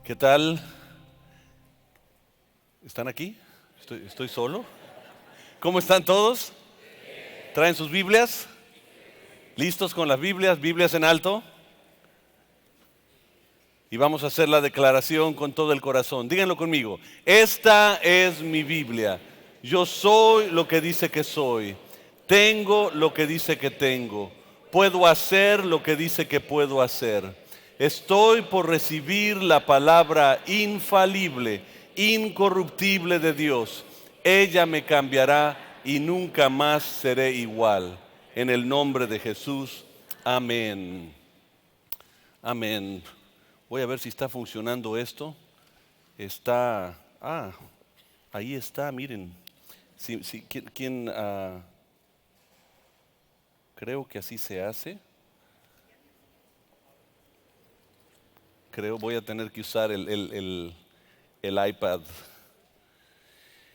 ¿Qué tal? ¿Están aquí? ¿Estoy solo? ¿Cómo están todos? ¿Traen sus Biblias? ¿Listos con las Biblias? ¿Biblias en alto? Y vamos a hacer la declaración con todo el corazón. Díganlo conmigo. Esta es mi Biblia. Yo soy lo que dice que soy. Tengo lo que dice que tengo. Puedo hacer lo que dice que puedo hacer. Estoy por recibir la palabra infalible, incorruptible de Dios. Ella me cambiará y nunca más seré igual. En el nombre de Jesús. Amén. Amén. Voy a ver si está funcionando esto. Ahí está, miren. Creo que así se hace. Voy a tener que usar el iPad.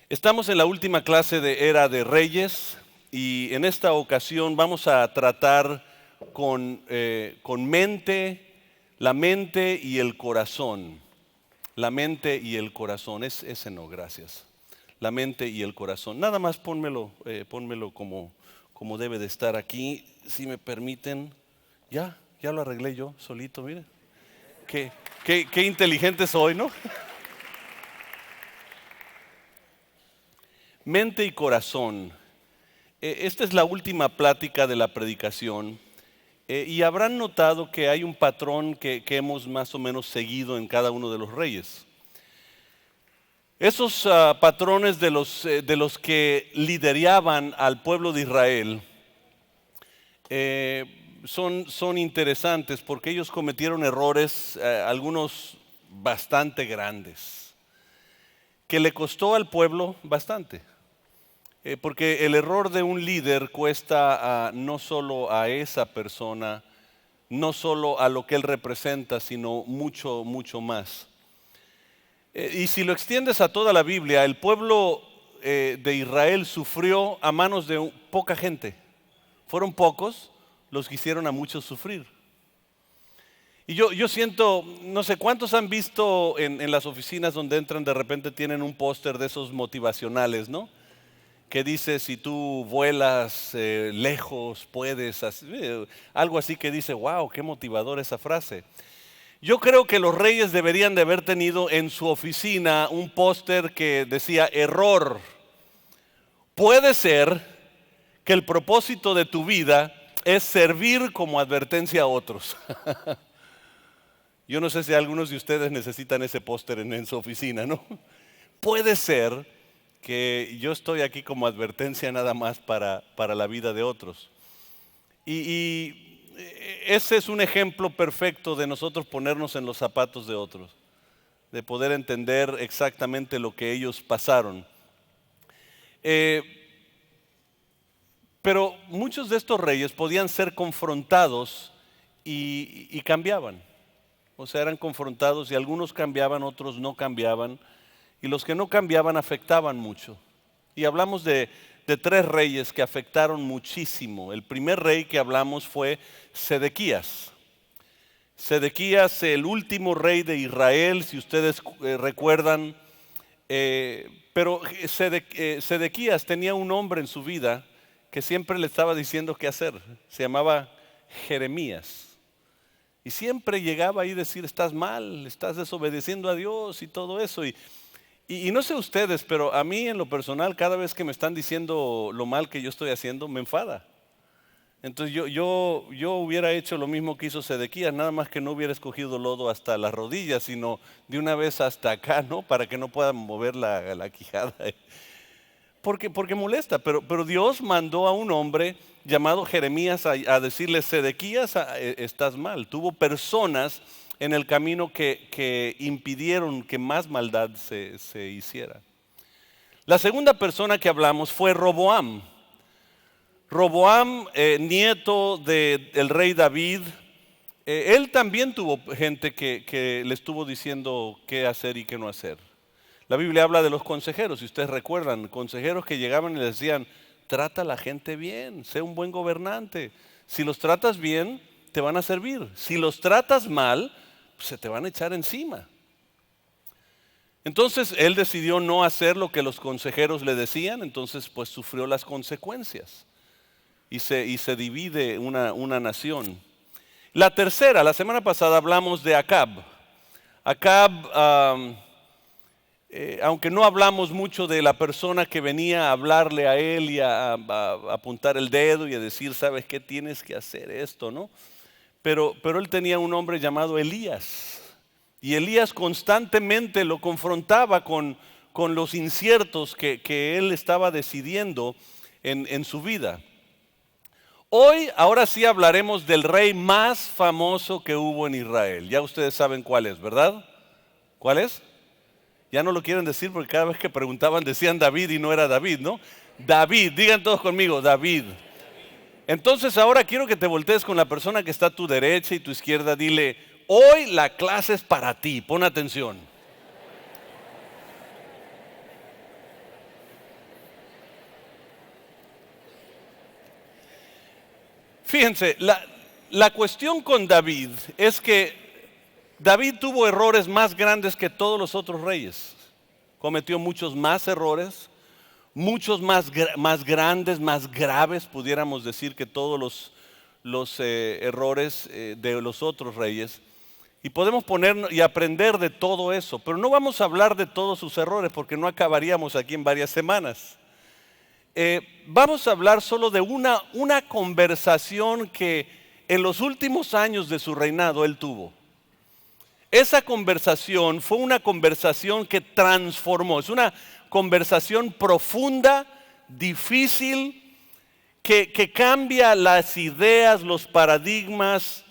Estamos en la última clase de Era de Reyes y en esta ocasión vamos a tratar con la mente y el corazón. La mente y el corazón. Ese no, gracias. La mente y el corazón. Nada más pónmelo como debe de estar aquí, si me permiten. Ya lo arreglé yo solito, mire. Qué inteligente soy, ¿no? Mente y corazón. Esta es la última plática de la predicación. Y habrán notado que hay un patrón que hemos más o menos seguido en cada uno de los reyes. Esos patrones de los que lideraban al pueblo de Israel son interesantes porque ellos cometieron errores, algunos bastante grandes, que le costó al pueblo bastante. Porque el error de un líder cuesta no solo a esa persona, no solo a lo que él representa, sino mucho, mucho más. Y si lo extiendes a toda la Biblia, el pueblo de Israel sufrió a manos de poca gente. Fueron pocos los que hicieron a muchos sufrir. Y yo siento, no sé cuántos han visto en las oficinas donde entran, de repente tienen un póster de esos motivacionales, ¿no? Que dice, si tú vuelas lejos, puedes, algo así que dice, wow, qué motivador esa frase. Yo creo que los reyes deberían de haber tenido en su oficina un póster que decía, error. Puede ser que el propósito de tu vida es servir como advertencia a otros. Yo no sé si algunos de ustedes necesitan ese póster en su oficina, ¿no? Puede ser que yo estoy aquí como advertencia nada más para la vida de otros. Y ese es un ejemplo perfecto de nosotros ponernos en los zapatos de otros, de poder entender exactamente lo que ellos pasaron. Pero muchos de estos reyes podían ser confrontados y cambiaban. O sea, eran confrontados y algunos cambiaban, otros no cambiaban. Y los que no cambiaban afectaban mucho. Y hablamos de tres reyes que afectaron muchísimo. El primer rey que hablamos fue Sedequías. Sedequías, el último rey de Israel, si ustedes recuerdan. Pero Sedequías tenía un hombre en su vida que siempre le estaba diciendo qué hacer. Se llamaba Jeremías. Y siempre llegaba ahí a decir, estás mal, estás desobedeciendo a Dios y todo eso. Y no sé ustedes, pero a mí en lo personal, cada vez que me están diciendo lo mal que yo estoy haciendo, me enfada. Entonces yo hubiera hecho lo mismo que hizo Sedequías, nada más que no hubiera escogido lodo hasta las rodillas, sino de una vez hasta acá, ¿no? Para que no puedan mover la quijada. Porque molesta, pero Dios mandó a un hombre llamado Jeremías a decirle, Sedequías, estás mal. Tuvo personas en el camino que impidieron que más maldad se hiciera. La segunda persona que hablamos fue Roboam. Roboam, nieto del rey David, él también tuvo gente que le estuvo diciendo qué hacer y qué no hacer. La Biblia habla de los consejeros, si ustedes recuerdan, consejeros que llegaban y les decían, trata a la gente bien, sé un buen gobernante. Si los tratas bien, te van a servir. Si los tratas mal, se te van a echar encima. Entonces él decidió no hacer lo que los consejeros le decían, entonces pues sufrió las consecuencias y se divide una nación. La tercera, la semana pasada hablamos de Acab. Acab, aunque no hablamos mucho de la persona que venía a hablarle a él y a apuntar el dedo y a decir, ¿sabes qué? Tienes que hacer esto, ¿no? Pero él tenía un hombre llamado Elías. Y Elías constantemente lo confrontaba con los inciertos que él estaba decidiendo en su vida. Hoy, ahora sí hablaremos del rey más famoso que hubo en Israel. Ya ustedes saben cuál es, ¿verdad? ¿Cuál es? Ya no lo quieren decir porque cada vez que preguntaban decían David y no era David, ¿no? David, digan todos conmigo, David. Entonces ahora quiero que te voltees con la persona que está a tu derecha y tu izquierda, dile, hoy la clase es para ti, pon atención. Fíjense, la cuestión con David es que David tuvo errores más grandes que todos los otros reyes. Cometió muchos más errores, muchos más grandes, más graves, pudiéramos decir, que todos los errores de los otros reyes. Y podemos ponernos y aprender de todo eso, pero no vamos a hablar de todos sus errores porque no acabaríamos aquí en varias semanas. Vamos a hablar solo de una conversación que en los últimos años de su reinado él tuvo. Esa conversación fue una conversación que transformó, es una conversación profunda, difícil, que cambia las ideas, los paradigmas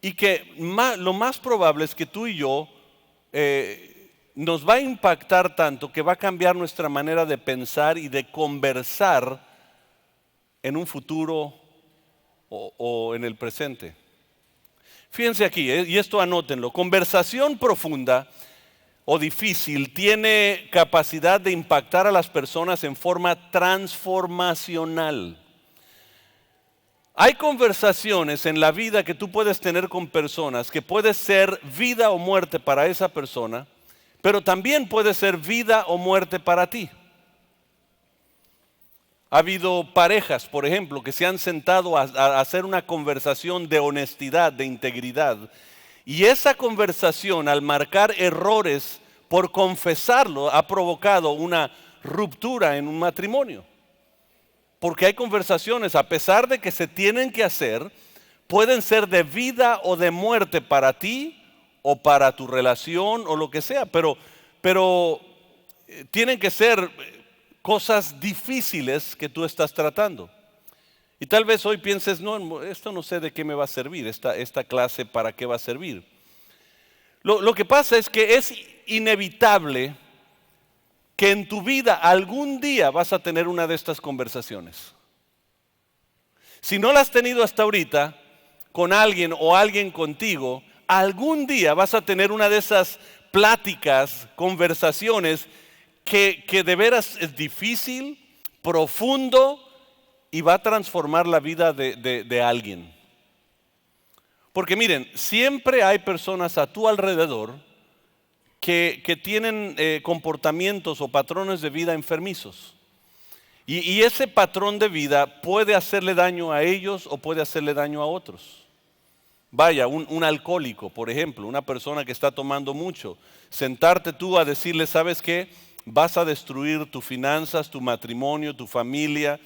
y que lo más probable es que tú y yo nos va a impactar tanto que va a cambiar nuestra manera de pensar y de conversar en un futuro o en el presente. Fíjense aquí, y esto anótenlo, conversación profunda o difícil tiene capacidad de impactar a las personas en forma transformacional. Hay conversaciones en la vida que tú puedes tener con personas que puede ser vida o muerte para esa persona, pero también puede ser vida o muerte para ti. Ha habido parejas, por ejemplo, que se han sentado a hacer una conversación de honestidad, de integridad. Y esa conversación, al marcar errores por confesarlo, ha provocado una ruptura en un matrimonio. Porque hay conversaciones, a pesar de que se tienen que hacer, pueden ser de vida o de muerte para ti o para tu relación o lo que sea. Pero tienen que ser cosas difíciles que tú estás tratando. Y tal vez hoy pienses, no, esto no sé de qué me va a servir, esta clase para qué va a servir. Lo que pasa es que es inevitable que en tu vida algún día vas a tener una de estas conversaciones. Si no la has tenido hasta ahorita con alguien o alguien contigo, algún día vas a tener una de esas pláticas, conversaciones que de veras es difícil, profundo y va a transformar la vida de alguien. Porque miren, siempre hay personas a tu alrededor que tienen comportamientos o patrones de vida enfermizos. Y ese patrón de vida puede hacerle daño a ellos o puede hacerle daño a otros. Vaya, un alcohólico, por ejemplo, una persona que está tomando mucho, sentarte tú a decirle, ¿sabes qué? Vas a destruir tus finanzas, tu matrimonio, tu familia.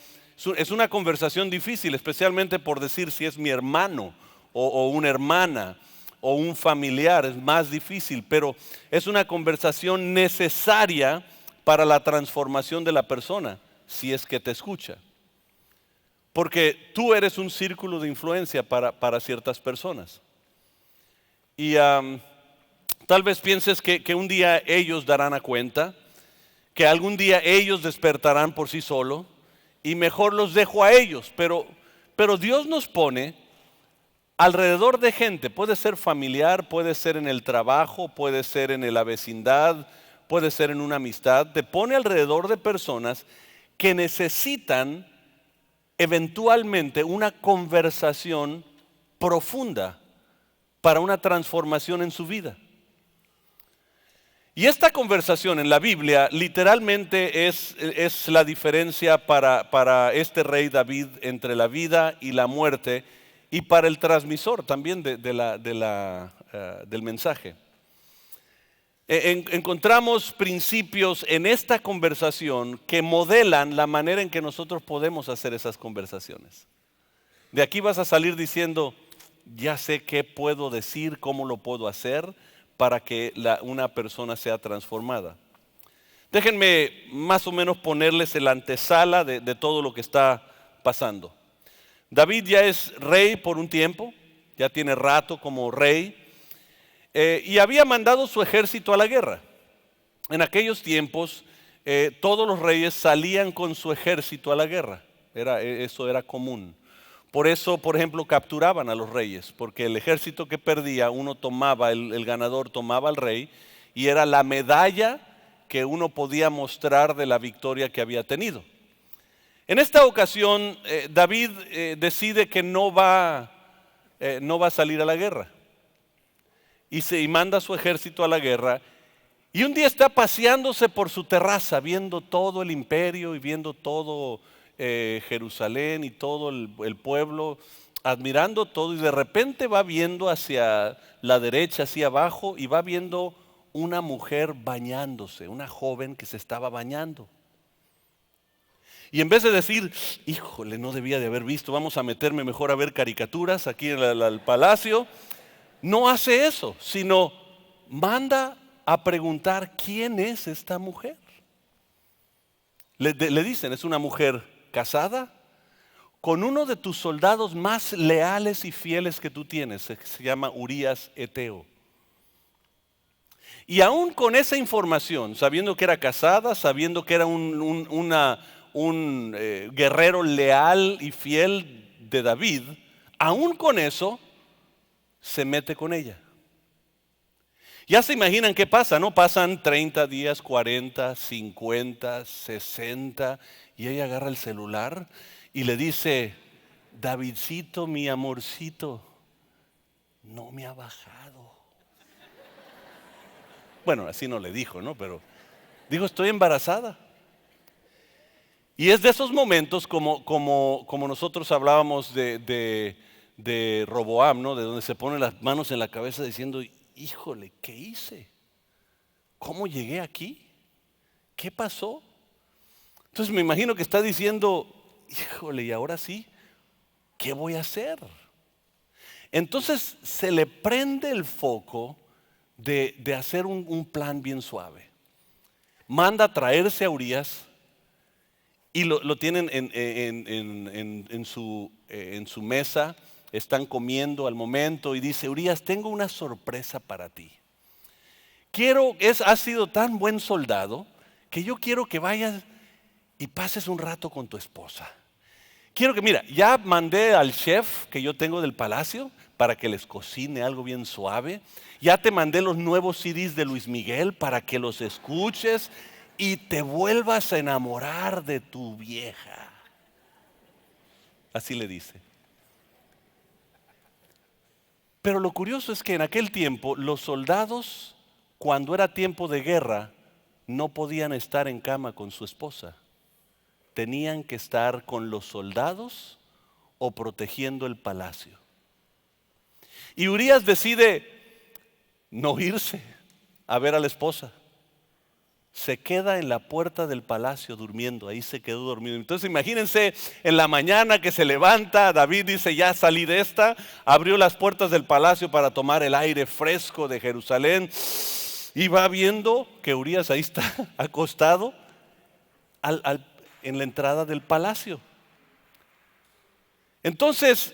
Es una conversación difícil, especialmente por decir si es mi hermano o una hermana o un familiar, es más difícil, pero es una conversación necesaria para la transformación de la persona, si es que te escucha. Porque tú eres un círculo de influencia para ciertas personas. Y tal vez pienses que un día ellos darán a cuenta, que algún día ellos despertarán por sí solo y mejor los dejo a ellos. Pero Dios nos pone alrededor de gente, puede ser familiar, puede ser en el trabajo, puede ser en la vecindad, puede ser en una amistad. Te pone alrededor de personas que necesitan eventualmente una conversación profunda para una transformación en su vida. Y esta conversación en la Biblia literalmente es la diferencia para este rey David entre la vida y la muerte y para el transmisor también del mensaje. Encontramos principios en esta conversación que modelan la manera en que nosotros podemos hacer esas conversaciones. De aquí vas a salir diciendo, ya sé qué puedo decir, cómo lo puedo hacer para que una persona sea transformada. Déjenme más o menos ponerles el antesala de todo lo que está pasando. David ya es rey por un tiempo, ya tiene rato como rey. Y había mandado su ejército a la guerra. En aquellos tiempos todos los reyes salían con su ejército a la guerra. Eso era común. Por eso, por ejemplo, capturaban a los reyes, porque el ejército que perdía, uno tomaba, el ganador tomaba al rey, y era la medalla que uno podía mostrar de la victoria que había tenido. En esta ocasión, David decide que no va a salir a la guerra. Y manda a su ejército a la guerra. Y un día está paseándose por su terraza, viendo todo el imperio y viendo todo Jerusalén y todo el pueblo, admirando todo. Y de repente va viendo hacia la derecha, hacia abajo, y va viendo una mujer bañándose, una joven que se estaba bañando. Y en vez de decir, híjole, no debía de haber visto, vamos a meterme mejor a ver caricaturas aquí en el palacio, no hace eso, sino manda a preguntar quién es esta mujer. Le dicen, es una mujer casada con uno de tus soldados más leales y fieles que tú tienes, se llama Urías Eteo. Y aún con esa información, sabiendo que era casada, sabiendo que era un guerrero leal y fiel de David, aún con eso, se mete con ella. Ya se imaginan qué pasa, ¿no? Pasan 30 días, 40, 50, 60 y ella agarra el celular y le dice, Davidcito, mi amorcito, no me ha bajado. Bueno, así no le dijo, ¿no? Pero dijo, estoy embarazada. Y es de esos momentos como nosotros hablábamos de Roboam, ¿no? De donde se pone las manos en la cabeza diciendo, híjole, ¿qué hice? ¿Cómo llegué aquí? ¿Qué pasó? Entonces me imagino que está diciendo, híjole, y ahora sí, ¿qué voy a hacer? Entonces se le prende el foco de hacer un plan bien suave. Manda a traerse a Urías y lo tienen en su mesa. Están comiendo al momento y dice, Urías, tengo una sorpresa para ti. Has sido tan buen soldado que yo quiero que vayas y pases un rato con tu esposa. Mira, ya mandé al chef que yo tengo del palacio para que les cocine algo bien suave. Ya te mandé los nuevos CDs de Luis Miguel para que los escuches y te vuelvas a enamorar de tu vieja. Así le dice. Pero lo curioso es que en aquel tiempo los soldados, cuando era tiempo de guerra, no podían estar en cama con su esposa. Tenían que estar con los soldados o protegiendo el palacio. Y Urías decide no irse a ver a la esposa. Se queda en la puerta del palacio durmiendo, ahí se quedó dormido. Entonces imagínense en la mañana que se levanta, David dice, ya salí de esta, abrió las puertas del palacio para tomar el aire fresco de Jerusalén y va viendo que Urías ahí está acostado en la entrada del palacio. Entonces,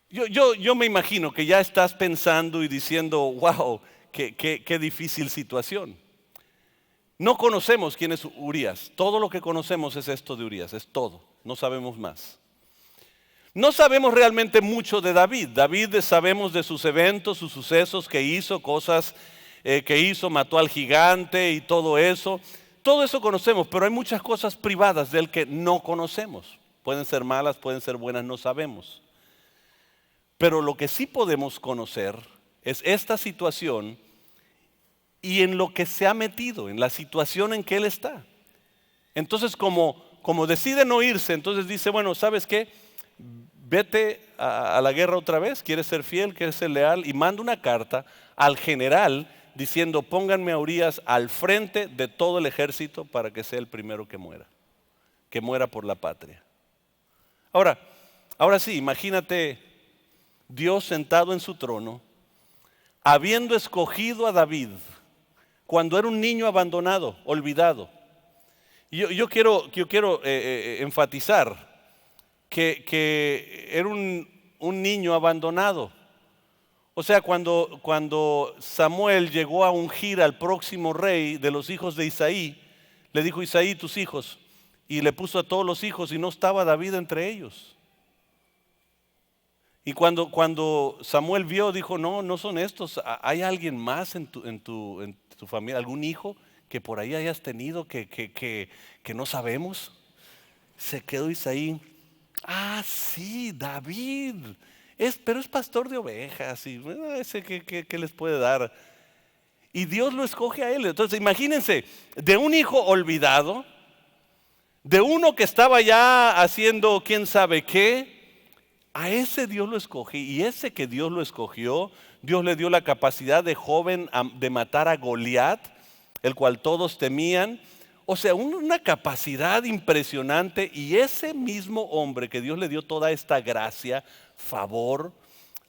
yo me imagino que ya estás pensando y diciendo, wow, qué difícil situación. No conocemos quién es Urías. Todo lo que conocemos es esto de Urías, es todo. No sabemos más. No sabemos realmente mucho de David. David sabemos de sus eventos, sus sucesos que hizo, cosas que hizo, mató al gigante y todo eso. Todo eso conocemos, pero hay muchas cosas privadas de él que no conocemos. Pueden ser malas, pueden ser buenas, no sabemos. Pero lo que sí podemos conocer es esta situación y en lo que se ha metido, en la situación en que él está. Entonces, como decide no irse, entonces dice, bueno, ¿sabes qué? Vete a la guerra otra vez, quieres ser fiel, quieres ser leal, y manda una carta al general diciendo, pónganme a Urías al frente de todo el ejército para que sea el primero que muera por la patria. Ahora sí, imagínate Dios sentado en su trono, habiendo escogido a David cuando era un niño abandonado, olvidado. Yo quiero enfatizar que era un niño abandonado. O sea, cuando Samuel llegó a ungir al próximo rey de los hijos de Isaí, le dijo, Isaí, tus hijos, y le puso a todos los hijos y no estaba David entre ellos. Y cuando Samuel vio, dijo, no son estos, hay alguien más en tu familia, algún hijo que por ahí hayas tenido que no sabemos. Se quedó Isaí, sí, David, pero es pastor de ovejas, y ese que les puede dar. Y Dios lo escoge a él. Entonces imagínense, de un hijo olvidado, de uno que estaba ya haciendo quién sabe qué, a ese Dios lo escogió, y ese que Dios lo escogió, Dios le dio la capacidad de joven de matar a Goliat, el cual todos temían. O sea, una capacidad impresionante, y ese mismo hombre que Dios le dio toda esta gracia, favor,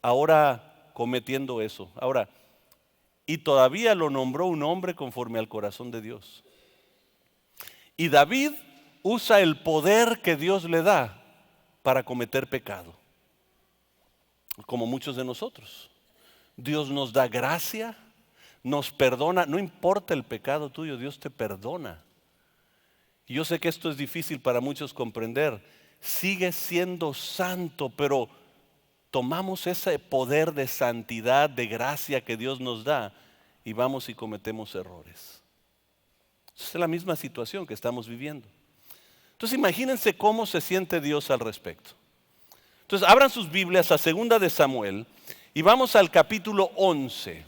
ahora cometiendo eso. Y todavía lo nombró un hombre conforme al corazón de Dios. Y David usa el poder que Dios le da para cometer pecado, como muchos de nosotros. Dios nos da gracia, nos perdona, no importa el pecado tuyo, Dios te perdona. Y yo sé que esto es difícil para muchos comprender. Sigue siendo santo, pero tomamos ese poder de santidad, de gracia que Dios nos da, y vamos y cometemos errores. Es la misma situación que estamos viviendo. Entonces imagínense cómo se siente Dios al respecto. Entonces abran sus Biblias a 2 de Samuel y vamos al capítulo 11.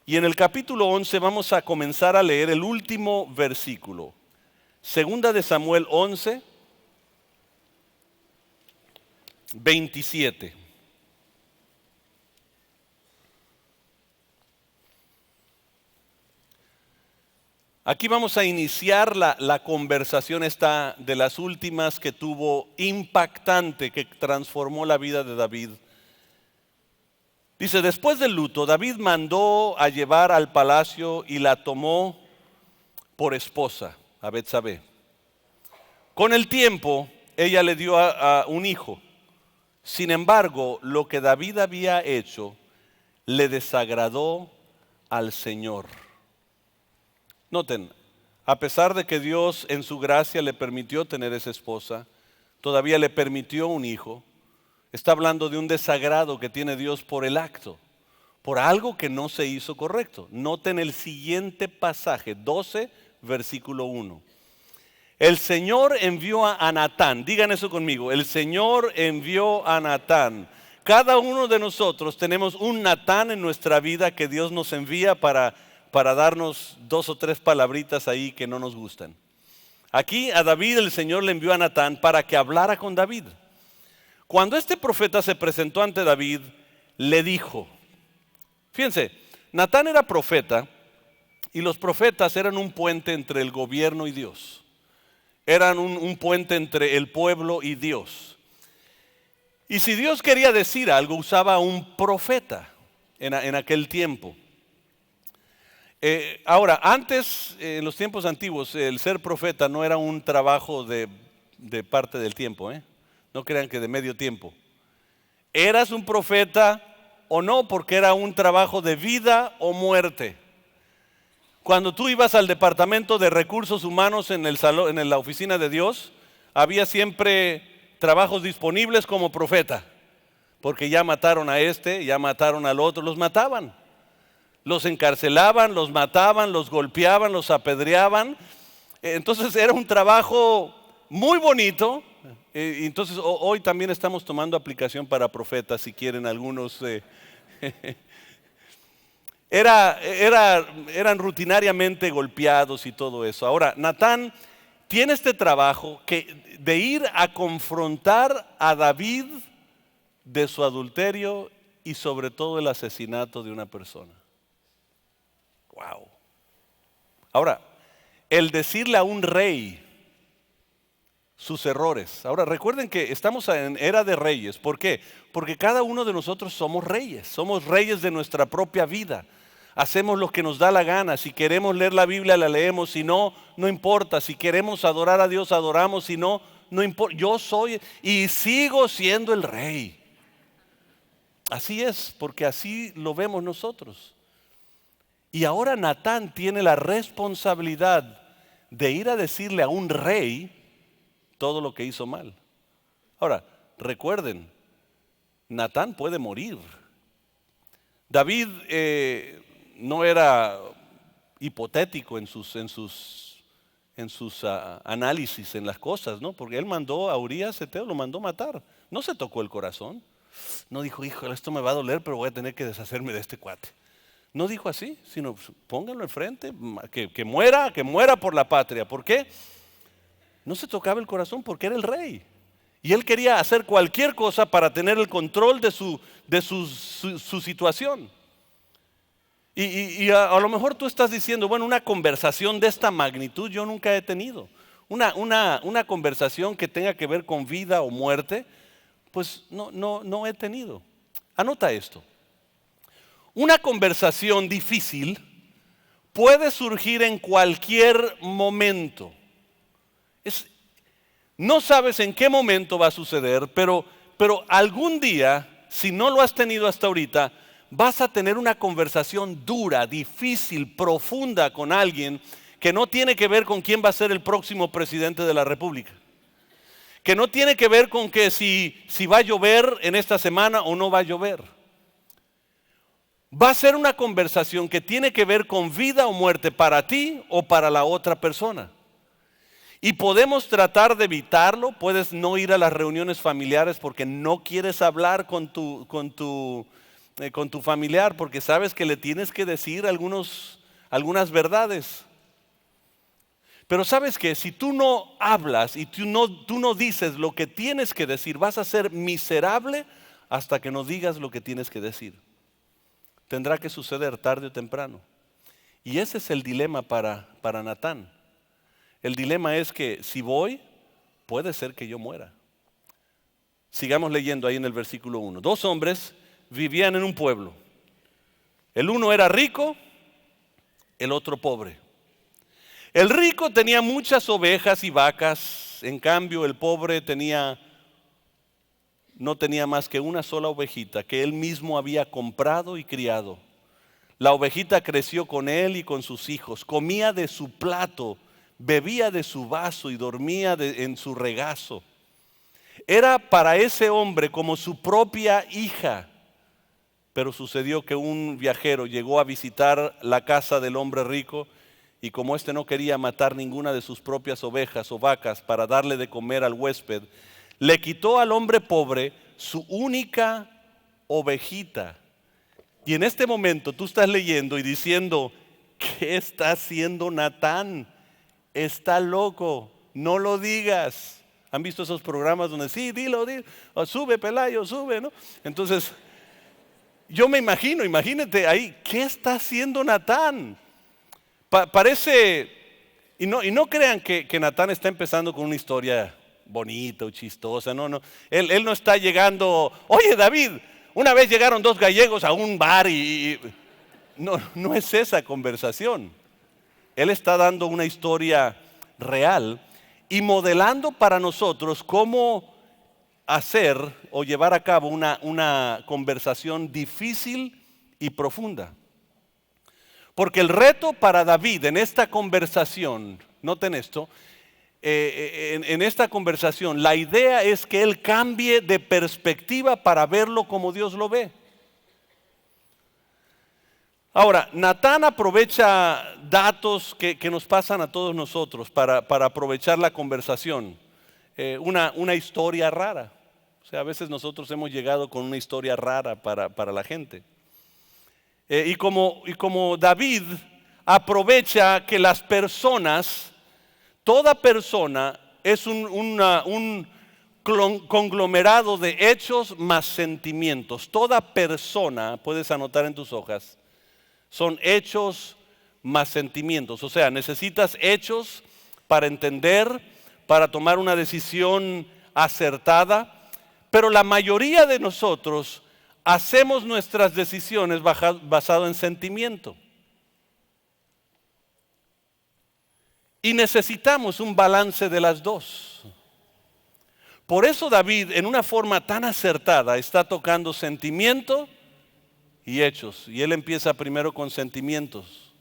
Y en el capítulo 11 vamos a comenzar a leer el último versículo. 2 de Samuel 11, 27. Aquí vamos a iniciar la conversación esta de las últimas que tuvo impactante, que transformó la vida de David. Dice, después del luto, David mandó a llevar al palacio y la tomó por esposa, a Betsabé. Con el tiempo, ella le dio a un hijo. Sin embargo, lo que David había hecho le desagradó al Señor. Noten, a pesar de que Dios en su gracia le permitió tener esa esposa, todavía le permitió un hijo. Está hablando de un desagrado que tiene Dios por el acto, por algo que no se hizo correcto. Noten el siguiente pasaje, 12, versículo 1. El Señor envió a Natán, digan eso conmigo, el Señor envió a Natán. Cada uno de nosotros tenemos un Natán en nuestra vida que Dios nos envía para darnos 2 o 3 palabritas ahí que no nos gustan. Aquí a David el Señor le envió a Natán para que hablara con David. Cuando este profeta se presentó ante David, le dijo, fíjense, Natán era profeta y los profetas eran un puente entre el gobierno y Dios. Eran un puente entre el pueblo y Dios. Y si Dios quería decir algo, usaba un profeta en aquel tiempo. Ahora, antes, en los tiempos antiguos, el ser profeta no era un trabajo de parte del tiempo, No crean que de medio tiempo. Eras un profeta o no, porque era un trabajo de vida o muerte. Cuando tú ibas al departamento de recursos humanos en la oficina de Dios, había siempre trabajos disponibles como profeta, porque ya mataron a este, ya mataron al otro, los mataban. Los encarcelaban, los mataban, los golpeaban, los apedreaban. Entonces era un trabajo muy bonito. Entonces hoy también estamos tomando aplicación para profetas, si quieren algunos. Eran rutinariamente golpeados y todo eso. Ahora, Natán tiene este trabajo de ir a confrontar a David de su adulterio y sobre todo el asesinato de una persona. Wow. Ahora, el decirle a un rey sus errores. Ahora, recuerden que estamos en era de reyes. ¿Por qué? Porque cada uno de nosotros somos reyes de nuestra propia vida. Hacemos lo que nos da la gana. Si queremos leer la Biblia, la leemos. Si no, no importa. Si queremos adorar a Dios, adoramos. Si no, no importa. Yo soy y sigo siendo el rey. Así es, porque así lo vemos nosotros. Y ahora Natán tiene la responsabilidad de ir a decirle a un rey todo lo que hizo mal. Ahora, recuerden, Natán puede morir. David no era hipotético en sus análisis en las cosas, ¿no? Porque él mandó a Urías Eteo, lo mandó matar. No se tocó el corazón. No dijo, híjole, esto me va a doler, pero voy a tener que deshacerme de este cuate. No dijo así, sino pónganlo enfrente, que muera por la patria. ¿Por qué? No se tocaba el corazón porque era el rey. Y él quería hacer cualquier cosa para tener el control de su situación. Y a lo mejor tú estás diciendo, bueno, una conversación de esta magnitud yo nunca he tenido. Una conversación que tenga que ver con vida o muerte, pues no he tenido. Anota esto. Una conversación difícil puede surgir en cualquier momento. No sabes en qué momento va a suceder, pero algún día, si no lo has tenido hasta ahorita, vas a tener una conversación dura, difícil, profunda con alguien que no tiene que ver con quién va a ser el próximo presidente de la República. Que no tiene que ver con que si va a llover en esta semana o no va a llover. Va a ser una conversación que tiene que ver con vida o muerte para ti o para la otra persona. Y podemos tratar de evitarlo. Puedes no ir a las reuniones familiares porque no quieres hablar con tu familiar porque sabes que le tienes que decir algunas verdades. Pero sabes que si tú no hablas y tú no dices lo que tienes que decir, vas a ser miserable hasta que no digas lo que tienes que decir. Tendrá que suceder tarde o temprano. Y ese es el dilema para Natán. El dilema es que si voy, puede ser que yo muera. Sigamos leyendo ahí en el versículo 1. 2 hombres vivían en un pueblo. El uno era rico, el otro pobre. El rico tenía muchas ovejas y vacas, en cambio el pobre no tenía más que una sola ovejita que él mismo había comprado y criado. La ovejita creció con él y con sus hijos, comía de su plato, bebía de su vaso y dormía en su regazo. Era para ese hombre como su propia hija. Pero sucedió que un viajero llegó a visitar la casa del hombre rico y como éste no quería matar ninguna de sus propias ovejas o vacas para darle de comer al huésped, le quitó al hombre pobre su única ovejita. Y en este momento tú estás leyendo y diciendo, ¿qué está haciendo Natán? Está loco, no lo digas. ¿Han visto esos programas donde sí, dilo, o sube Pelayo, sube, ¿no? Entonces, yo me imagínate ahí, ¿qué está haciendo Natán? Parece, y no crean que Natán está empezando con una historia bonita o chistosa, no. Él no está llegando, oye David, una vez llegaron 2 gallegos a un bar y no es esa conversación. Él está dando una historia real y modelando para nosotros cómo hacer o llevar a cabo una conversación difícil y profunda. Porque el reto para David en esta conversación, noten esto, en esta conversación la idea es que él cambie de perspectiva para verlo como Dios lo ve. Ahora, Natán aprovecha datos que nos pasan a todos nosotros para aprovechar la conversación. Una historia rara. O sea, a veces nosotros hemos llegado con una historia rara para la gente. y como David aprovecha que las personas, toda persona es un conglomerado de hechos más sentimientos. Toda persona, puedes anotar en tus hojas, son hechos más sentimientos. O sea, necesitas hechos para entender, para tomar una decisión acertada, pero la mayoría de nosotros hacemos nuestras decisiones basado en sentimiento. Y necesitamos un balance de las dos. Por eso David, en una forma tan acertada, está tocando sentimiento y hechos. Y él empieza primero con sentimientos.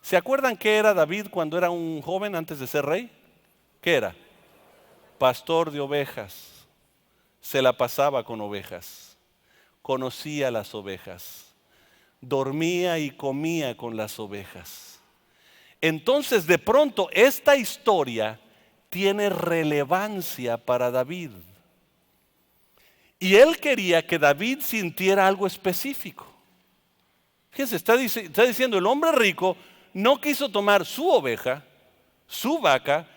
¿Se acuerdan qué era David cuando era un joven antes de ser rey? ¿Qué era? Pastor de ovejas. Se la pasaba con ovejas. Conocía las ovejas. Dormía y comía con las ovejas. Entonces, de pronto, esta historia tiene relevancia para David. Y él quería que David sintiera algo específico. Fíjense, está diciendo, el hombre rico no quiso tomar su oveja, su vaca,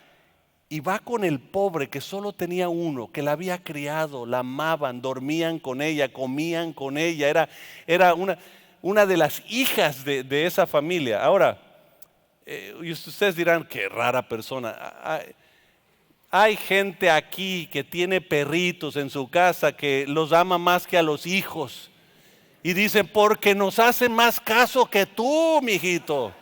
y va con el pobre que solo tenía uno, que la había criado, la amaban, dormían con ella, comían con ella, era una de las hijas de esa familia. Ahora, y ustedes dirán, qué rara persona. Hay gente aquí que tiene perritos en su casa que los ama más que a los hijos. Y dicen, porque nos hacen más caso que tú, mijito.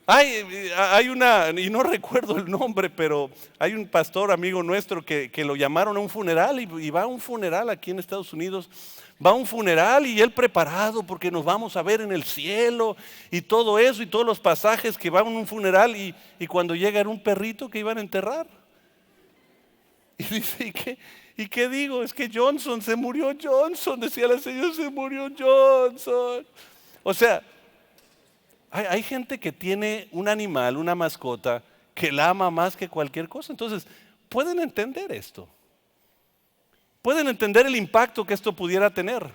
Hay una, y no recuerdo el nombre, pero hay un pastor amigo nuestro que lo llamaron a un funeral y va a un funeral aquí en Estados Unidos. Va a un funeral y él preparado porque nos vamos a ver en el cielo y todo eso y todos los pasajes que van a un funeral y cuando llega era un perrito que iban a enterrar. Y dice, ¿y qué digo? Es que Johnson, se murió Johnson, decía la señora, se murió Johnson. O sea, hay gente que tiene un animal, una mascota, que la ama más que cualquier cosa. Entonces, pueden entender esto. Pueden entender el impacto que esto pudiera tener.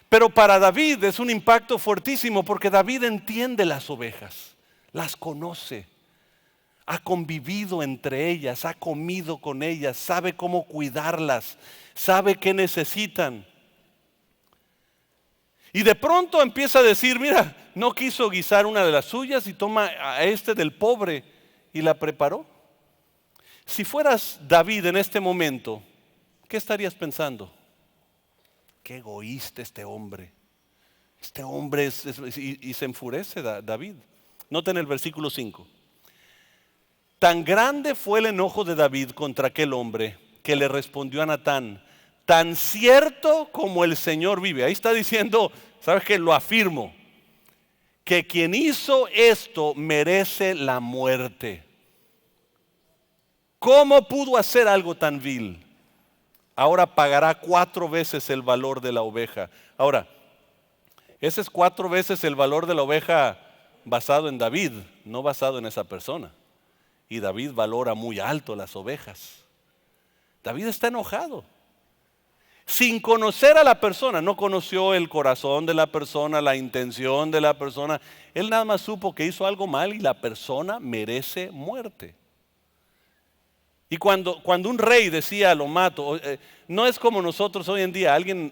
Pero para David es un impacto fuertísimo porque David entiende las ovejas, las conoce, ha convivido entre ellas, ha comido con ellas, sabe cómo cuidarlas, sabe qué necesitan. Y de pronto empieza a decir, mira, no quiso guisar una de las suyas y toma a este del pobre y la preparó. Si fueras David en este momento, ¿qué estarías pensando? Qué egoísta este hombre. Este hombre y se enfurece David. Noten el versículo 5. Tan grande fue el enojo de David contra aquel hombre que le respondió a Natán, tan cierto como el Señor vive. Ahí está diciendo, ¿sabes qué? Lo afirmo, que quien hizo esto merece la muerte. ¿Cómo pudo hacer algo tan vil? Ahora pagará 4 veces el valor de la oveja. Ahora, ese es 4 veces el valor de la oveja basado en David, no basado en esa persona. Y David valora muy alto las ovejas. David está enojado. Sin conocer a la persona, no conoció el corazón de la persona, la intención de la persona. Él nada más supo que hizo algo mal y la persona merece muerte. Y cuando un rey decía lo mato, no es como nosotros hoy en día, alguien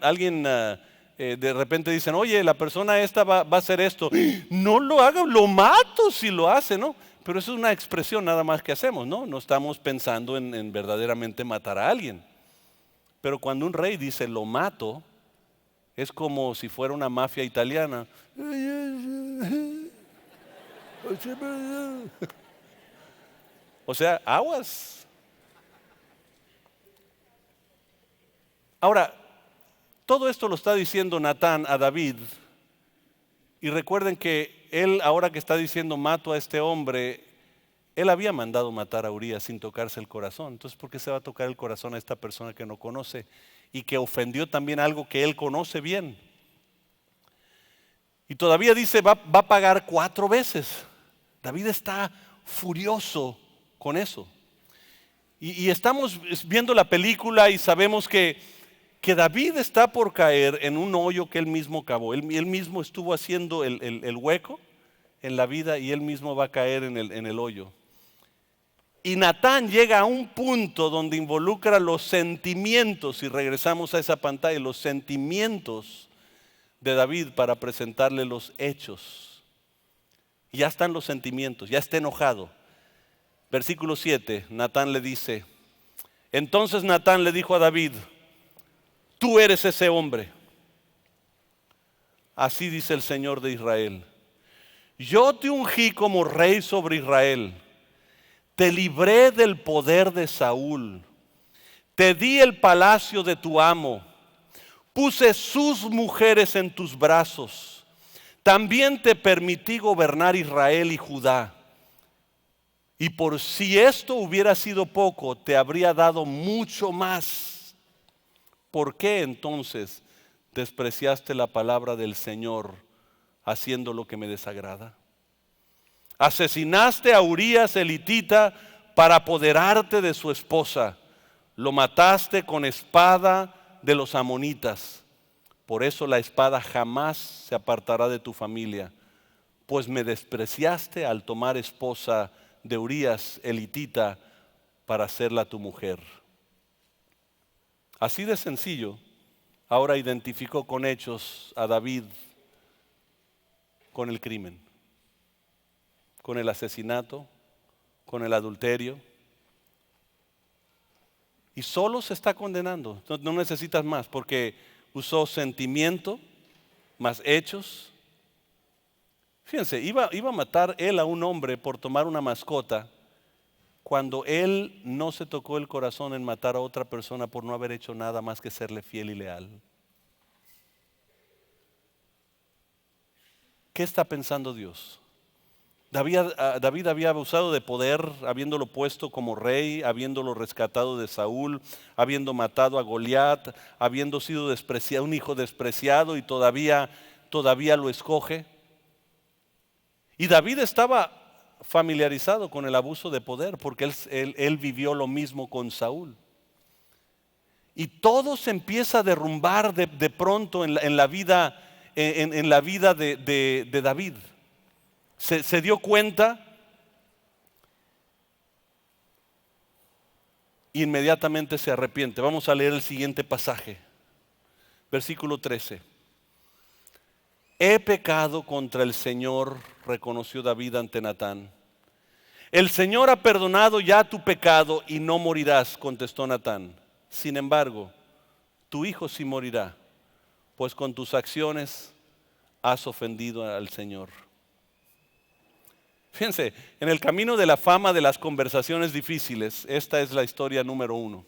de repente dicen, oye, la persona esta va a hacer esto, no lo haga, lo mato si lo hace, ¿no? Pero eso es una expresión nada más que hacemos, ¿no? No estamos pensando en verdaderamente matar a alguien. Pero cuando un rey dice lo mato, es como si fuera una mafia italiana. O sea, aguas. Ahora, todo esto lo está diciendo Natán a David. Y recuerden que él, ahora que está diciendo mato a este hombre, él había mandado matar a Urías sin tocarse el corazón. Entonces, ¿por qué se va a tocar el corazón a esta persona que no conoce y que ofendió también algo que él conoce bien? Y todavía dice, va a pagar 4 veces. David está furioso con eso. Y estamos viendo la película y sabemos que que David está por caer en un hoyo que él mismo cavó. Él mismo estuvo haciendo el hueco en la vida y él mismo va a caer en el hoyo. Y Natán llega a un punto donde involucra los sentimientos, y regresamos a esa pantalla, los sentimientos de David para presentarle los hechos. Y ya están los sentimientos, ya está enojado. Versículo 7, Natán le dice, entonces Natán le dijo a David, tú eres ese hombre. Así dice el Señor de Israel. Yo te ungí como rey sobre Israel. Te libré del poder de Saúl. Te di el palacio de tu amo. Puse sus mujeres en tus brazos. También te permití gobernar Israel y Judá. Y por si esto hubiera sido poco, te habría dado mucho más. ¿Por qué entonces despreciaste la palabra del Señor haciendo lo que me desagrada? Asesinaste a Urías el hitita para apoderarte de su esposa. Lo mataste con espada de los amonitas. Por eso la espada jamás se apartará de tu familia, pues me despreciaste al tomar esposa de Urías el hitita para hacerla tu mujer. Así de sencillo, ahora identificó con hechos a David con el crimen, con el asesinato, con el adulterio. Y solo se está condenando, no necesitas más, porque usó sentimiento más hechos. Fíjense, iba a matar él a un hombre por tomar una mascota, cuando él no se tocó el corazón en matar a otra persona por no haber hecho nada más que serle fiel y leal. ¿Qué está pensando Dios? David había abusado de poder, habiéndolo puesto como rey, habiéndolo rescatado de Saúl, habiendo matado a Goliat, habiendo sido despreciado, un hijo despreciado, y todavía lo escoge. Y David estaba familiarizado con el abuso de poder, porque él vivió lo mismo con Saúl. Y todo se empieza a derrumbar de pronto en la vida de David. Se dio cuenta, inmediatamente se arrepiente. Vamos a leer el siguiente pasaje, versículo 13. He pecado contra el Señor, reconoció David ante Natán. El Señor ha perdonado ya tu pecado y no morirás, contestó Natán. Sin embargo, tu hijo sí morirá, pues con tus acciones has ofendido al Señor. Fíjense, en el camino de la fama de las conversaciones difíciles, esta es la historia número 1.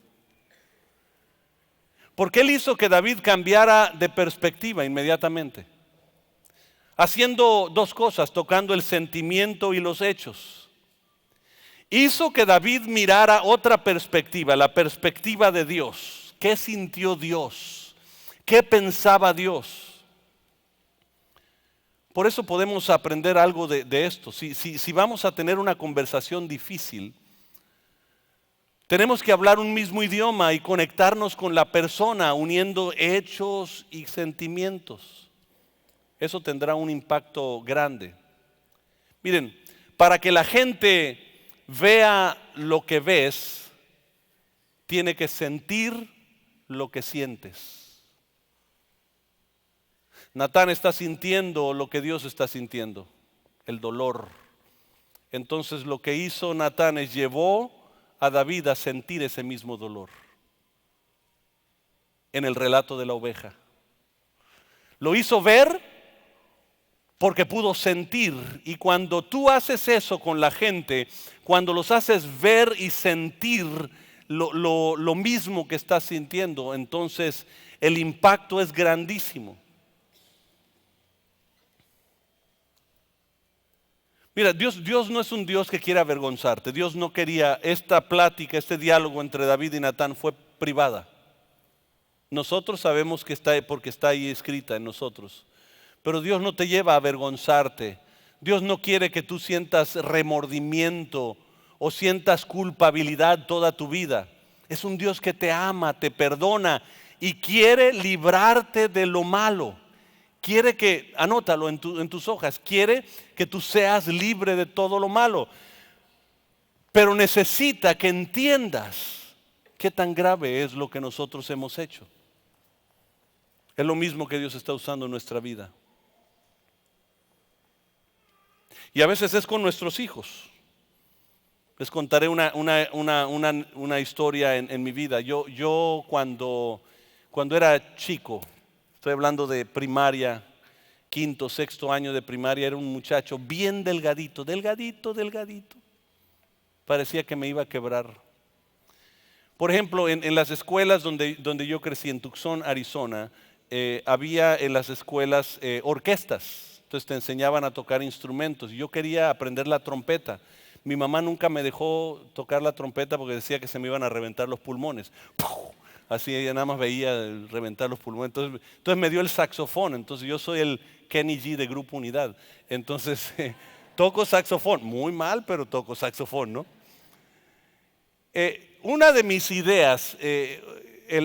Porque él hizo que David cambiara de perspectiva inmediatamente, haciendo dos cosas, tocando el sentimiento y los hechos. Hizo que David mirara otra perspectiva, la perspectiva de Dios. ¿Qué sintió Dios? ¿Qué pensaba Dios? Por eso podemos aprender algo de esto. Si vamos a tener una conversación difícil, tenemos que hablar un mismo idioma y conectarnos con la persona, uniendo hechos y sentimientos. Eso tendrá un impacto grande. Miren, para que la gente vea lo que ves, tiene que sentir lo que sientes. Natán está sintiendo lo que Dios está sintiendo, el dolor. Entonces lo que hizo Natán es llevó a David a sentir ese mismo dolor en el relato de la oveja. Lo hizo ver porque pudo sentir, y cuando tú haces eso con la gente, cuando los haces ver y sentir lo mismo que estás sintiendo, entonces el impacto es grandísimo. Mira, Dios no es un Dios que quiere avergonzarte. Dios no quería, esta plática, este diálogo entre David y Natán fue privada. Nosotros sabemos que está, porque está ahí escrita en nosotros. Pero Dios no te lleva a avergonzarte. Dios no quiere que tú sientas remordimiento o sientas culpabilidad toda tu vida. Es un Dios que te ama, te perdona y quiere librarte de lo malo. Quiere que, anótalo en tus hojas, quiere que tú seas libre de todo lo malo. Pero necesita que entiendas qué tan grave es lo que nosotros hemos hecho. Es lo mismo que Dios está usando en nuestra vida. Y a veces es con nuestros hijos. Les contaré una historia en mi vida. Yo cuando era chico, estoy hablando de primaria, quinto, sexto año de primaria, era un muchacho bien delgadito, delgadito. Parecía que me iba a quebrar. Por ejemplo, en las escuelas donde yo crecí, en Tucson, Arizona, había en las escuelas orquestas. Entonces te enseñaban a tocar instrumentos. Yo quería aprender la trompeta. Mi mamá nunca me dejó tocar la trompeta porque decía que se me iban a reventar los pulmones. ¡Puf! Así ella nada más veía reventar los pulmones. Entonces me dio el saxofón. Entonces yo soy el Kenny G de Grupo Unidad. Entonces toco saxofón. Muy mal, pero toco saxofón, ¿no? Una de mis ideas, el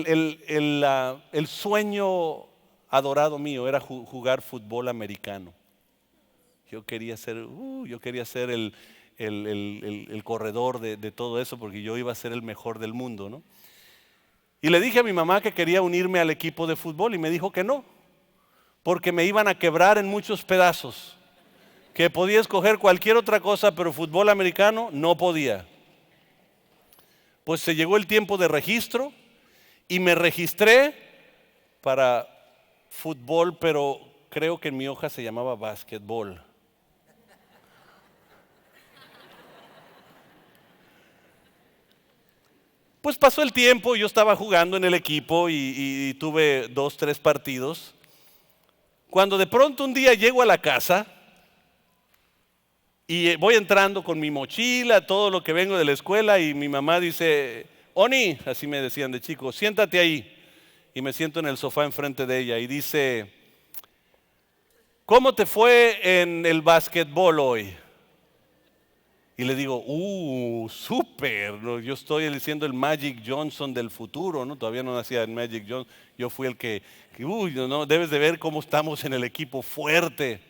sueño adorado mío era jugar fútbol americano. Yo quería ser el corredor de todo eso porque yo iba a ser el mejor del mundo, ¿no? Y le dije a mi mamá que quería unirme al equipo de fútbol y me dijo que no, porque me iban a quebrar en muchos pedazos, que podía escoger cualquier otra cosa, pero fútbol americano no podía. Pues se llegó el tiempo de registro y me registré para fútbol, pero creo que en mi hoja se llamaba básquetbol. Pues pasó el tiempo, yo estaba jugando en el equipo y tuve 2, 3 partidos. Cuando de pronto un día llego a la casa y voy entrando con mi mochila, todo lo que vengo de la escuela y mi mamá dice, Oni, así me decían de chico, siéntate ahí. Y me siento en el sofá enfrente de ella y dice, ¿cómo te fue en el básquetbol hoy? Y le digo, súper, ¿no? Yo estoy siendo el Magic Johnson del futuro, ¿no? Todavía no nacía el Magic Johnson, yo fui el que no, debes de ver cómo estamos en el equipo fuerte.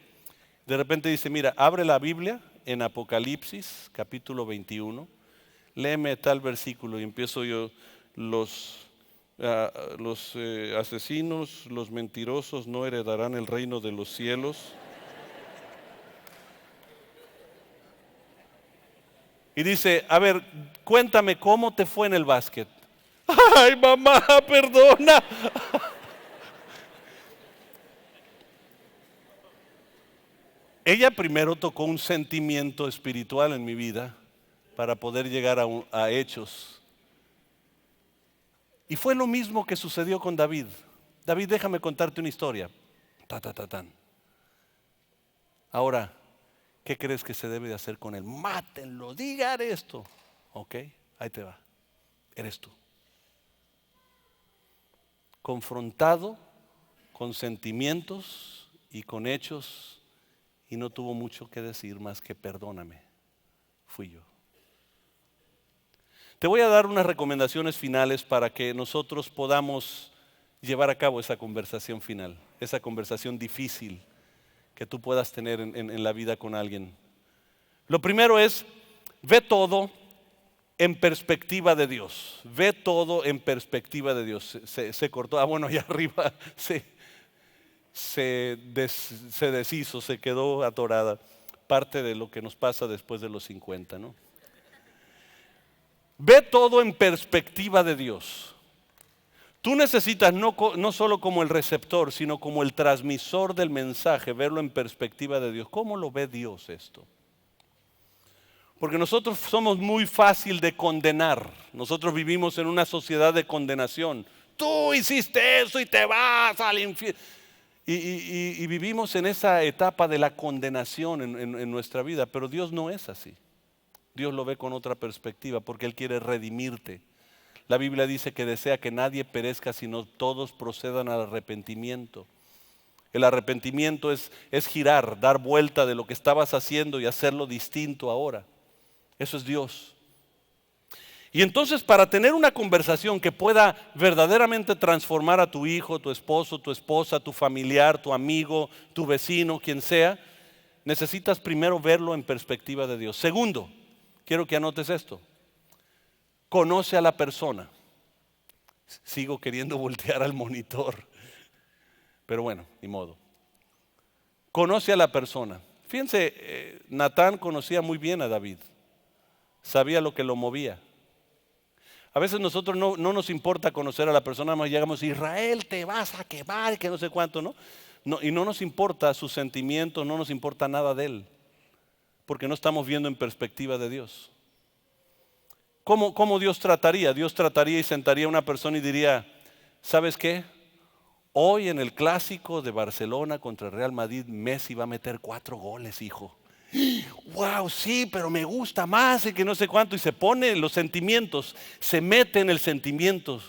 De repente dice, mira, abre la Biblia en Apocalipsis, capítulo 21, léeme tal versículo y empiezo yo, los asesinos, los mentirosos no heredarán el reino de los cielos. Y dice, a ver, cuéntame cómo te fue en el básquet. Ay, mamá, perdona. Ella primero tocó un sentimiento espiritual en mi vida para poder llegar a hechos. Y fue lo mismo que sucedió con David. David, déjame contarte una historia. Tan. Ahora, ¿qué crees que se debe de hacer con él? Mátenlo, digan esto. Ok, ahí te va. Eres tú. Confrontado con sentimientos y con hechos y no tuvo mucho que decir más que perdóname. Fui yo. Te voy a dar unas recomendaciones finales para que nosotros podamos llevar a cabo esa conversación final, esa conversación difícil que tú puedas tener en la vida con alguien. Lo primero es, ve todo en perspectiva de Dios. Ve todo en perspectiva de Dios. Se cortó, bueno, allá arriba se deshizo, se quedó atorada. Parte de lo que nos pasa después de los 50, ¿no? Ve todo en perspectiva de Dios. Tú necesitas no solo como el receptor, sino como el transmisor del mensaje, verlo en perspectiva de Dios. ¿Cómo lo ve Dios esto? Porque nosotros somos muy fácil de condenar. Nosotros vivimos en una sociedad de condenación. Tú hiciste eso y te vas al infierno. Y vivimos en esa etapa de la condenación en nuestra vida, pero Dios no es así. Dios lo ve con otra perspectiva porque Él quiere redimirte. La Biblia dice que desea que nadie perezca, sino todos procedan al arrepentimiento. El arrepentimiento es girar, dar vuelta de lo que estabas haciendo y hacerlo distinto ahora. Eso es Dios. Y entonces, para tener una conversación que pueda verdaderamente transformar a tu hijo, tu esposo, tu esposa, tu familiar, tu amigo, tu vecino, quien sea, necesitas primero verlo en perspectiva de Dios. Segundo, quiero que anotes esto: conoce a la persona. Sigo queriendo voltear al monitor, pero bueno, ni modo. Conoce a la persona. Fíjense, Natán conocía muy bien a David, sabía lo que lo movía. A veces nosotros no nos importa conocer a la persona, más llegamos: Israel, te vas a quemar, y que no sé cuánto, ¿no? Y no nos importa sus sentimientos, no nos importa nada de él, porque no estamos viendo en perspectiva de Dios. ¿Cómo Dios trataría? Dios trataría y sentaría a una persona y diría: ¿sabes qué? Hoy en el clásico de Barcelona contra el Real Madrid, Messi va a meter 4 goles, hijo. Wow, sí, pero me gusta más y que no sé cuánto. Y se pone los sentimientos, se mete en el sentimiento.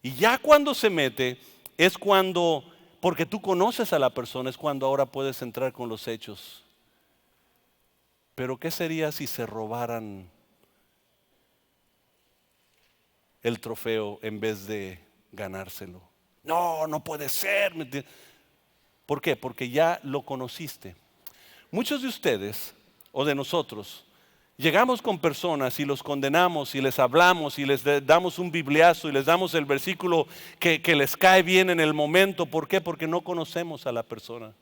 Y ya cuando se mete, es cuando, porque tú conoces a la persona, es cuando ahora puedes entrar con los hechos. Pero ¿qué sería si se robaran el trofeo en vez de ganárselo? No, no puede ser. ¿Por qué? Porque ya lo conociste. Muchos de ustedes o de nosotros llegamos con personas y los condenamos y les hablamos y les damos un bibliazo y les damos el versículo que les cae bien en el momento. ¿Por qué? Porque no conocemos a la persona.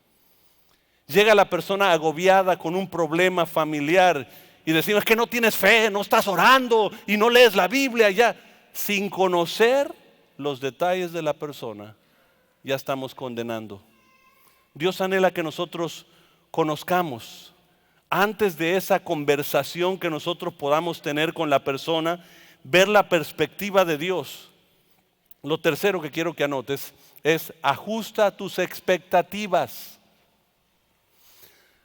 Llega la persona agobiada con un problema familiar y decimos: que no tienes fe, no estás orando y no lees la Biblia. Ya, sin conocer los detalles de la persona, ya estamos condenando. Dios anhela que nosotros conozcamos, antes de esa conversación que nosotros podamos tener con la persona, ver la perspectiva de Dios. Lo tercero que quiero que anotes es: ajusta tus expectativas.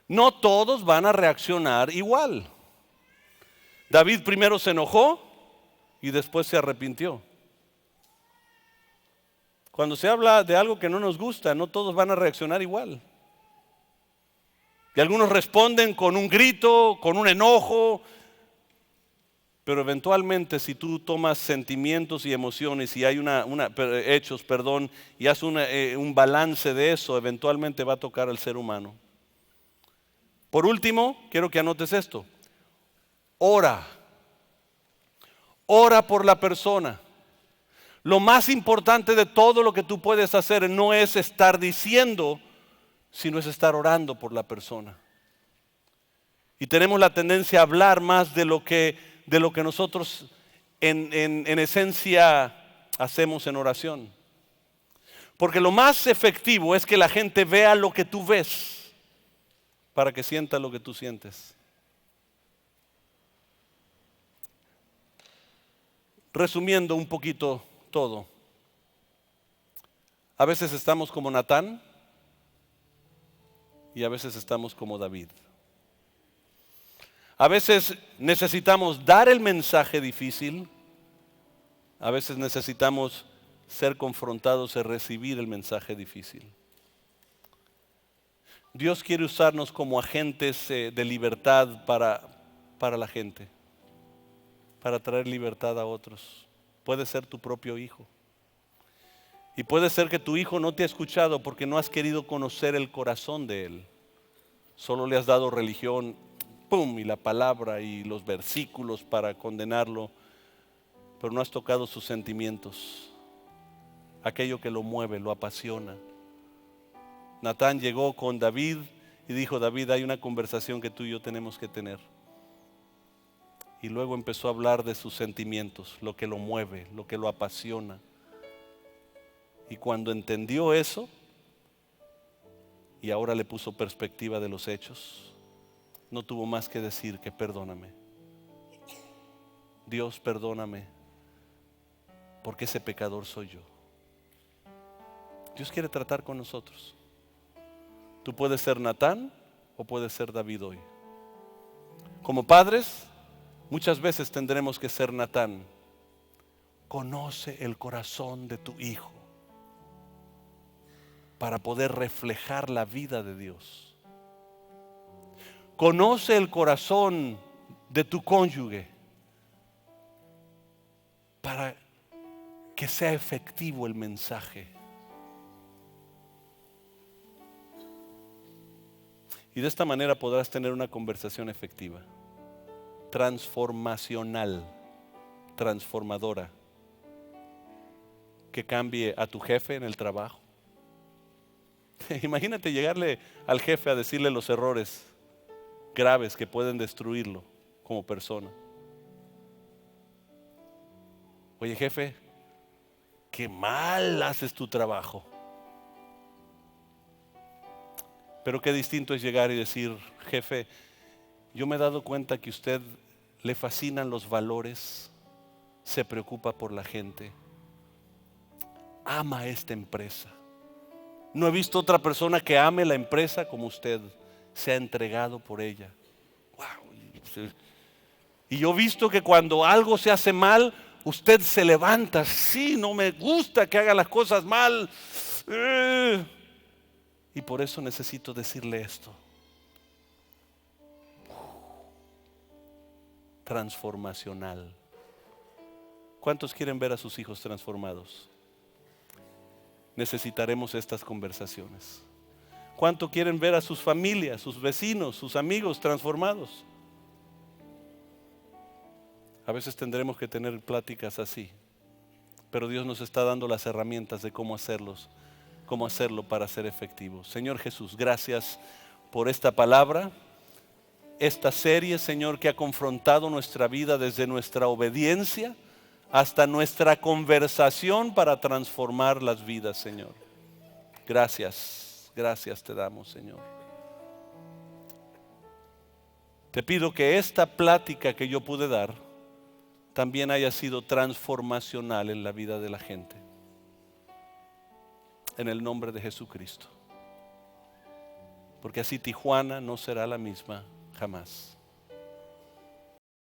No todos van a reaccionar igual. David primero se enojó y después se arrepintió. Cuando se habla de algo que no nos gusta, no todos van a reaccionar igual. Y algunos responden con un grito, con un enojo, pero eventualmente, si tú tomas sentimientos y emociones y hay hechos, y haces un balance de eso, eventualmente va a tocar al ser humano. Por último, quiero que anotes esto: ora. Ora por la persona. Lo más importante de todo lo que tú puedes hacer no es estar diciendo, sino es estar orando por la persona. Y tenemos la tendencia a hablar más de lo que nosotros en esencia hacemos en oración. Porque lo más efectivo es que la gente vea lo que tú ves, para que sienta lo que tú sientes. Resumiendo un poquito todo, a veces estamos como Natán y a veces estamos como David. A veces necesitamos dar el mensaje difícil, a veces necesitamos ser confrontados y recibir el mensaje difícil. Dios quiere usarnos como agentes de libertad para la gente, para traer libertad a otros. Puede ser tu propio hijo. Y puede ser que tu hijo no te ha escuchado porque no has querido conocer el corazón de él. Solo le has dado religión, ¡pum!, y la palabra y los versículos para condenarlo, pero no has tocado sus sentimientos, aquello que lo mueve, lo apasiona. Natán llegó con David y dijo: David, hay una conversación que tú y yo tenemos que tener. Y luego empezó a hablar de sus sentimientos, lo que lo mueve, lo que lo apasiona. Y cuando entendió eso, y ahora le puso perspectiva de los hechos, no tuvo más que decir que perdóname. Dios, perdóname, porque ese pecador soy yo. Dios quiere tratar con nosotros. Tú puedes ser Natán o puedes ser David hoy. Como padres, muchas veces tendremos que ser Natán. Conoce el corazón de tu hijo para poder reflejar la vida de Dios. Conoce el corazón de tu cónyuge para que sea efectivo el mensaje. Y de esta manera podrás tener una conversación efectiva, transformacional, transformadora, que cambie a tu jefe en el trabajo. Imagínate llegarle al jefe a decirle los errores graves que pueden destruirlo como persona. Oye, jefe, qué mal haces tu trabajo. Pero qué distinto es llegar y decir: jefe, yo me he dado cuenta que a usted le fascinan los valores, se preocupa por la gente, ama esta empresa. No he visto otra persona que ame la empresa como usted, se ha entregado por ella. Wow. Y yo he visto que cuando algo se hace mal, usted se levanta. Sí, no me gusta que haga las cosas mal. Y por eso necesito decirle esto. Transformacional. ¿Cuántos quieren ver a sus hijos transformados? Necesitaremos estas conversaciones. ¿Cuánto quieren ver a sus familias, sus vecinos, sus amigos transformados? A veces tendremos que tener pláticas así, pero Dios nos está dando las herramientas de cómo hacerlo para ser efectivos. Señor Jesús, gracias por esta palabra, esta serie, Señor, que ha confrontado nuestra vida desde nuestra obediencia hasta nuestra conversación para transformar las vidas, Señor. Gracias, gracias te damos, Señor. Te pido que esta plática que yo pude dar también haya sido transformacional en la vida de la gente. En el nombre de Jesucristo. Porque así Tijuana no será la misma jamás.